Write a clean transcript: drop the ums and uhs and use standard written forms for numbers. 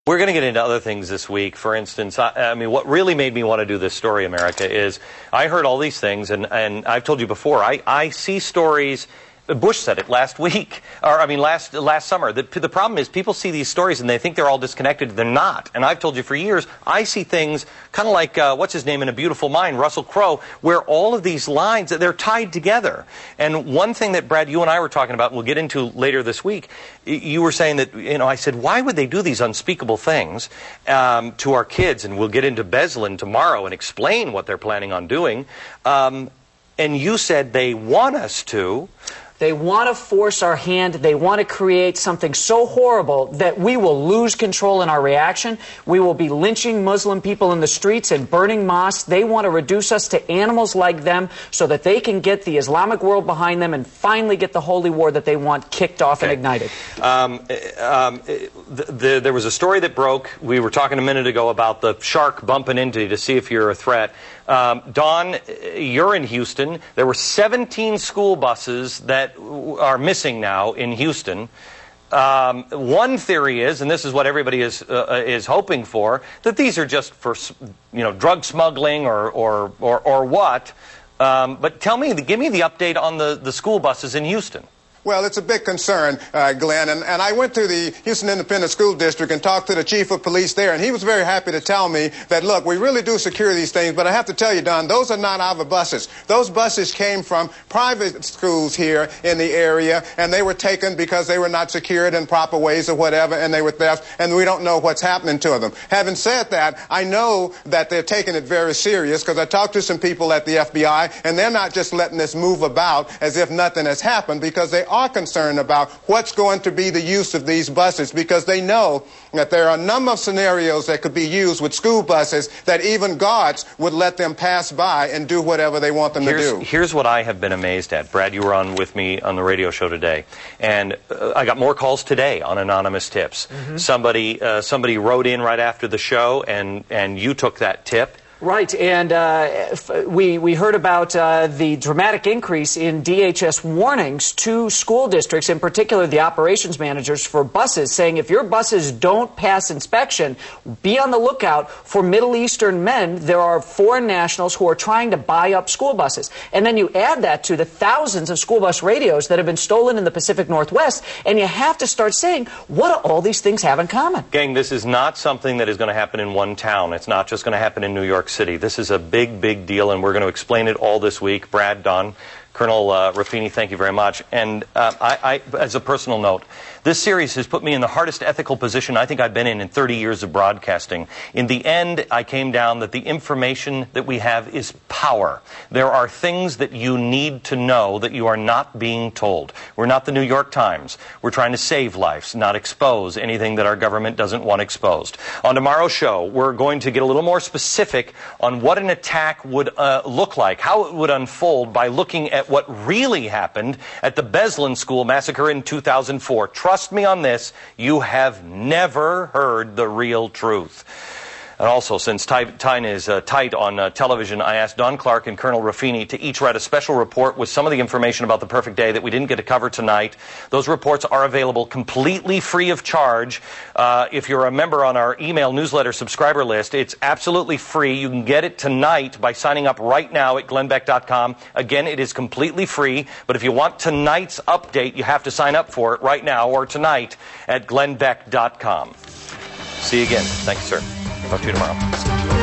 We're going to get into other things this week. For instance, I mean, what really made me want to do this story, America, is I heard all these things, and I've told you before, I see stories. Bush said it last week, or I mean last summer. The problem is people see these stories and they think they're all disconnected. They're not. And I've told you for years, I see things kind of like, what's his name in A Beautiful Mind, Russell Crowe, where all of these lines, they're tied together. And one thing that, Brad, you and I were talking about, and we'll get into later this week, you were saying that, you know, I said, why would they do these unspeakable things to our kids? And we'll get into Beslan tomorrow and explain what they're planning on doing. And you said they want us to. They want to force our hand. They want to create something so horrible that we will lose control in our reaction. We will be lynching Muslim people in the streets and burning mosques. They want to reduce us to animals like them so that they can get the Islamic world behind them and finally get the holy war that they want kicked off and ignited. There was a story that broke. We were talking a minute ago about the shark bumping into you to see if you're a threat. Don, you're in Houston. There were 17 school buses that are missing now in Houston. One theory is, and this is what everybody is hoping for, that these are just for, you know, drug smuggling or what. But tell me, give me the update on the school buses in Houston. Well, it's a big concern, Glenn, and I went to the Houston Independent School District and talked to the chief of police there, and he was very happy to tell me that, look, we really do secure these things, but I have to tell you, Don, those are not our buses. Those buses came from private schools here in the area, and they were taken because they were not secured in proper ways or whatever, and they were theft, and we don't know what's happening to them. Having said that, I know that they're taking it very serious because I talked to some people at the FBI, and they're not just letting this move about as if nothing has happened because they are concerned about what's going to be the use of these buses because they know that there are a number of scenarios that could be used with school buses that even guards would let them pass by and do whatever they want them to do. Here's what I have been amazed at. Brad, you were on with me on the radio show today, and I got more calls today on anonymous tips. Somebody wrote in right after the show, and you took that tip. Right, and we heard about the dramatic increase in DHS warnings to school districts, in particular the operations managers for buses, saying if your buses don't pass inspection, be on the lookout for Middle Eastern men. There are foreign nationals who are trying to buy up school buses. And then you add that to the thousands of school bus radios that have been stolen in the Pacific Northwest, and you have to start saying, what do all these things have in common? Gang, this is not something that is going to happen in one town. It's not just going to happen in New York City. This is a big, big deal, and we're going to explain it all this week. Brad, Don, Colonel Raffini, thank you very much. And I, as a personal note, this series has put me in the hardest ethical position I think I've been in 30 years of broadcasting. In the end, I came down that the information that we have is power. There are things that you need to know that you are not being told. We're not the New York Times. We're trying to save lives, not expose anything that our government doesn't want exposed. On tomorrow's show, we're going to get a little more specific on what an attack would look like, how it would unfold by looking at what really happened at the Beslan School massacre in 2004. Trust me on this, you have never heard the real truth. And also, since time is tight on television, I asked Don Clark and Colonel Raffini to each write a special report with some of the information about the perfect day that we didn't get to cover tonight. Those reports are available completely free of charge. If you're a member on our email newsletter subscriber list, it's absolutely free. You can get it tonight by signing up right now at glennbeck.com. Again, it is completely free, but if you want tonight's update, you have to sign up for it right now or tonight at glennbeck.com. See you again. Thank you, sir. Talk to you tomorrow.